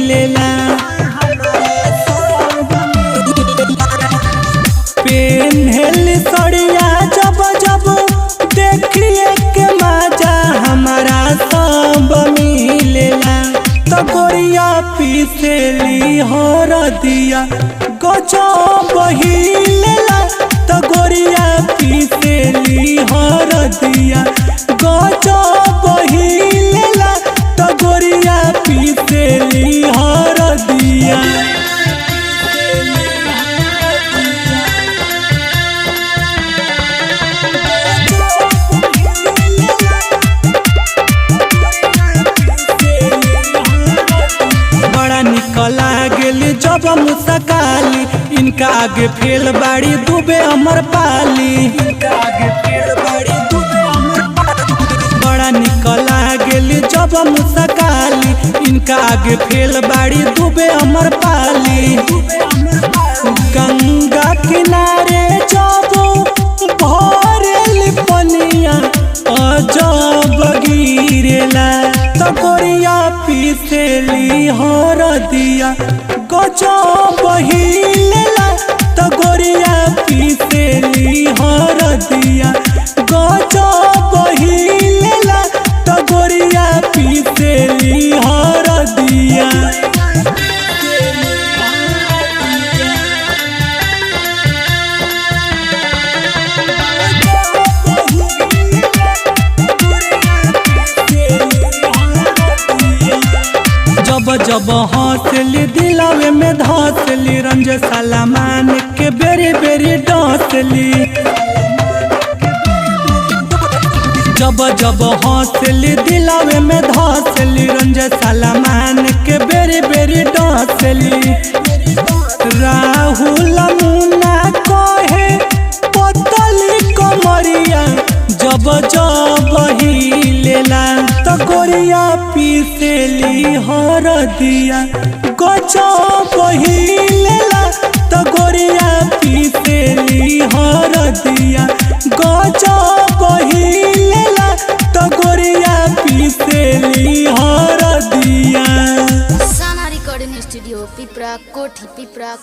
मिलेला। पेन्हल सड़िया जब जब देखिए के मजा हमारा सब मिलेला। तो गोरिया पीसेली हरदिया गजब हिलेला। तो गोरिया पीसेली हरदिया गजब हिलेला। तो गोरिया पीसेली हरदिया। बड़ा निकला गेल जब मुस्काली, इनका आगे फेल बाड़ी दुबे अमर पाली। बड़ा निकला गेल जब मुस्काली, इनका आगे फेल बाड़ी दुबे अमर पाली। गंगा किनारे जब भरेल पनिया अजब गिरेला। तो गोरिया पीसेली हरदिया गजब हिलेला। तो गोरिया पीसेली हरदिया गजब हिलेला। तो गोरिया पीसेली हरदिया। जब जब हंसली दिलावे में धसली, रंज सलमान के बेरी बेरी डसली। जब जब हंसली दिलावे में धसली, रंज सलमान के बेरी बेरी डसली। राहुल मुन्ना कहे पतली कमरिया जब जब हिलेला। तो गोरिया पीसेली हरदिया गजब हिलेला। तो गोरिया पीसेली हरदिया गजब हिलेला। तो गोरिया पीसेली हरदिया। साना रिकॉर्डिंग स्टूडियो पिपरा कोठी पिपरा।